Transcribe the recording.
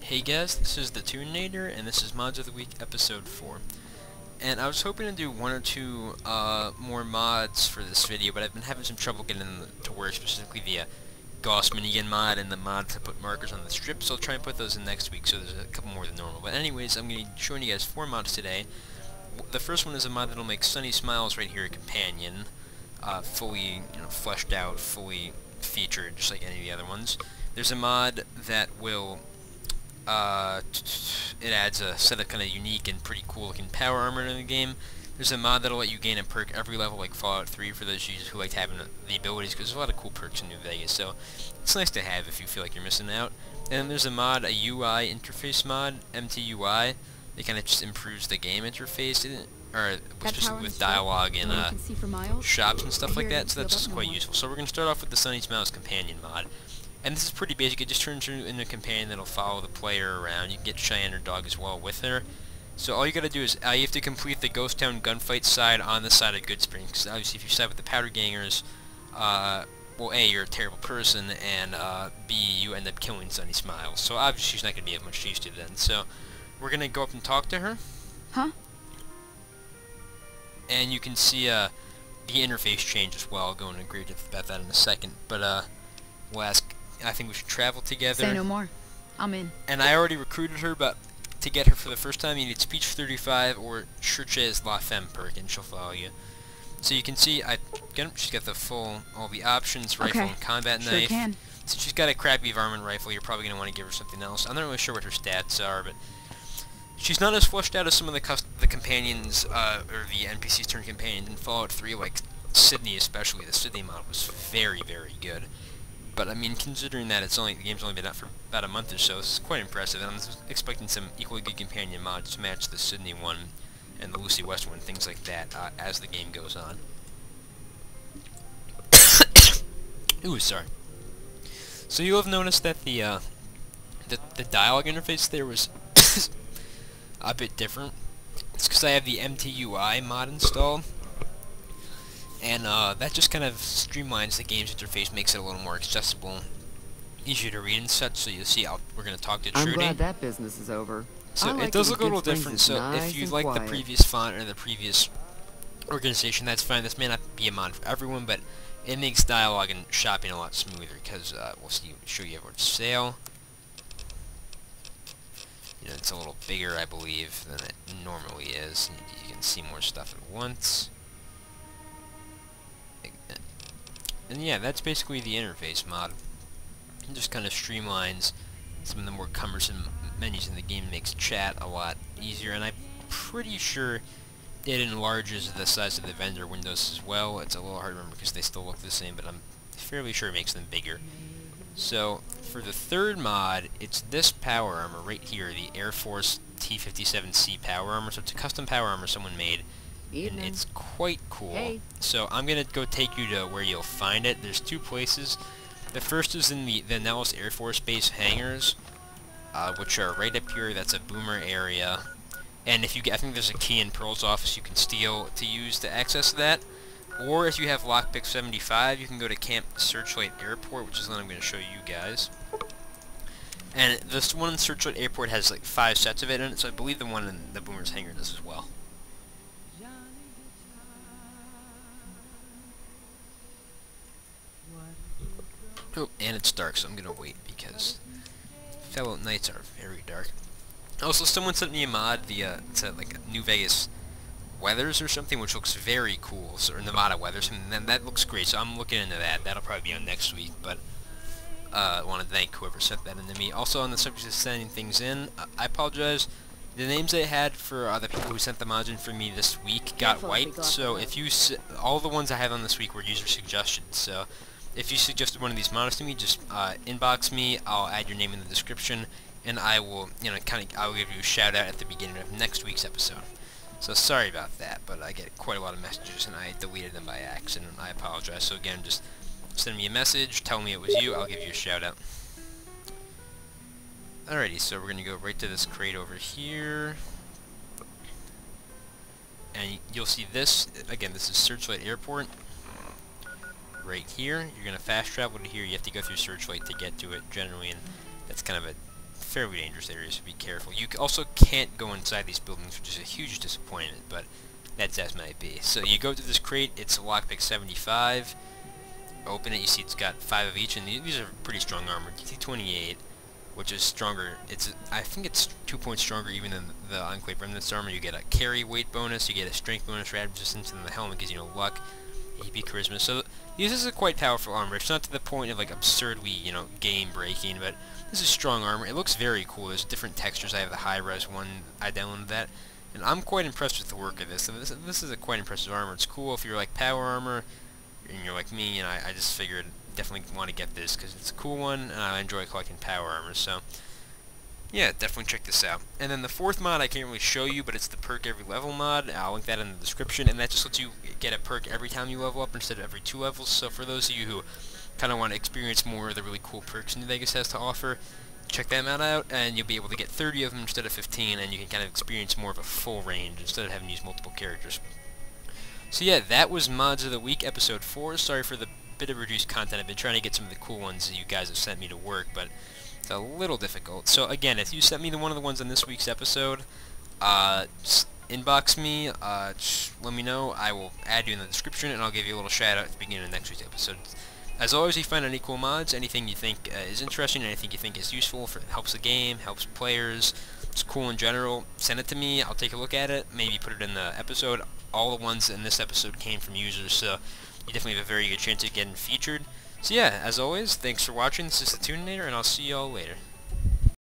Hey guys, this is the Tuninator, and this is Mods of the Week episode 4. And I was hoping to do one or two more mods for this video, but I've been having some trouble getting them to work, specifically the Gauss minigun mod and the mod to put markers on the strip, so I'll try and put those in next week, so there's a couple more than normal. But anyways, I'm going to be showing you guys 4 mods today. The first one is a mod that'll make Sunny Smiles right here a companion, fully fleshed out, fully featured, just like any of the other ones. There's a mod that will it adds a set of kind of unique and pretty cool looking power armor in the game. There's a mod that'll let you gain a perk every level, like Fallout 3, for those users who like having the abilities, because there's a lot of cool perks in New Vegas, so it's nice to have if you feel like you're missing out. And then there's a mod, a UI interface mod, MTUI. It kind of just improves the game interface, or specifically with dialogue and shops and stuff like that, so that's quite useful. So we're going to start off with the Sunny Smiles companion mod. And this is pretty basic. It just turns her into a companion that'll follow the player around. You can get Cheyenne, her dog, as well with her. So all you gotta do is you have to complete the Ghost Town gunfight side on the side of Goodsprings. Because obviously, if you side with the Powder Gangers, well, A, you're a terrible person, and B, you end up killing Sunny Smiles. So obviously, she's not gonna be of much use to you then. So we're gonna go up and talk to her. Huh? And you can see the interface change as well. I'll go into great depth about that in a second. But we'll ask. I think we should travel together. Say no more. I'm in. And I already recruited her, but to get her for the first time, you need Speech 35 or Churches La Femme perk, and she'll follow you. So you can see, she's got the full, all the options, rifle and combat knife. Can. So she's got a crappy varmint rifle. You're probably going to want to give her something else. I'm not really sure what her stats are, but she's not as fleshed out as some of the companions, or the NPCs turned companions in Fallout 3, like Sydney especially. The Sydney mod was very, very good. But I mean, considering that the game's only been out for about a month or so, this is quite impressive, and I'm expecting some equally good companion mods to match the Sydney one and the Lucy West one, things like that, as the game goes on. Ooh, sorry. So you'll have noticed that the dialogue interface there was a bit different. It's because I have the MTUI mod installed. And that just kind of streamlines the game's interface, makes it a little more accessible, easier to read and such. So you'll see, we're going to talk to Trudy. I'm glad that business is over. So it does look a little different. So if you like the previous font or the previous organization, that's fine. This may not be a mod for everyone, but it makes dialogue and shopping a lot smoother because we'll show you everyone's sale. You know, it's a little bigger, I believe, than it normally is. You can see more stuff at once. And yeah, that's basically the interface mod. It just kind of streamlines some of the more cumbersome menus in the game, makes chat a lot easier, and I'm pretty sure it enlarges the size of the vendor windows as well. It's a little hard to remember because they still look the same, but I'm fairly sure it makes them bigger. So, for the third mod, it's this power armor right here, the Air Force T-57C power armor. So it's a custom power armor someone made. And it's quite cool. Hey. So I'm going to go take you to where you'll find it. There's 2 places. The first is in the Nellis Air Force Base hangars, which are right up here. That's a boomer area. And if you get, I think there's a key in Pearl's office you can steal to use to access that. Or if you have Lockpick 75, you can go to Camp Searchlight Airport, which is the one I'm going to show you guys. And this one in Searchlight Airport has like 5 sets of it in it, so I believe the one in the boomer's hangar does as well. Oh, and it's dark, so I'm gonna wait because Fallout nights are very dark. Also, someone sent me a mod, it's like New Vegas Weathers or something, which looks very cool. So, or Nevada Weathers, and then that looks great. So I'm looking into that. That'll probably be on next week. But I want to thank whoever sent that into me. Also, on the subject of sending things in, I apologize. The names I had for the people who sent the mods in for me this week got wiped. So if you all the ones I have on this week were user suggestions. So if you suggested one of these mods to me, just inbox me. I'll add your name in the description, and I will, I'll give you a shout out at the beginning of next week's episode. So sorry about that, but I get quite a lot of messages, and I deleted them by accident. I apologize. So again, just send me a message, tell me it was you. I'll give you a shout out. Alrighty, so we're gonna go right to this crate over here, and you'll see this again. This is Searchlight Airport. Right here, you're gonna fast travel to here. You have to go through Searchlight to get to it generally, and that's kind of a fairly dangerous areas, so be careful. You also can't go inside these buildings, which is a huge disappointment, but that's as might be. So you go through this crate, it's a lockpick 75, open it, you see it's got 5 of each, and these are pretty strong armor. T28, which is stronger, I think it's 2 points stronger even than the Enclave Remnants armor. You get a carry weight bonus, you get a strength bonus, rad resistance, and the helmet gives you luck, AP charisma. So this is a quite powerful armor. It's not to the point of like absurdly, game breaking, but this is strong armor. It looks very cool. There's different textures. I have the high res one. I downloaded that, and I'm quite impressed with the work of this. So this is a quite impressive armor. It's cool if you're like power armor, and you're like me, and I just figured definitely want to get this because it's a cool one, and I enjoy collecting power armor. So yeah, definitely check this out. And then the fourth mod I can't really show you, but it's the Perk Every Level mod. I'll link that in the description, and that just lets you get a perk every time you level up instead of every 2 levels. So for those of you who kind of want to experience more of the really cool perks New Vegas has to offer, check that mod out, and you'll be able to get 30 of them instead of 15, and you can kind of experience more of a full range instead of having to use multiple characters. So yeah, that was Mods of the Week, episode 4. Sorry for the bit of reduced content. I've been trying to get some of the cool ones that you guys have sent me to work, but it's a little difficult. So again, if you sent me one of the ones in this week's episode, just inbox me, let me know. I will add you in the description, and I'll give you a little shout out at the beginning of next week's episode. As always, if you find any cool mods, anything you think is interesting, anything you think is useful, helps the game, helps players, it's cool in general, send it to me. I'll take a look at it, maybe put it in the episode. All the ones in this episode came from users, so you definitely have a very good chance of getting featured. So yeah, as always, thanks for watching. This is the Tuninator, and I'll see y'all later.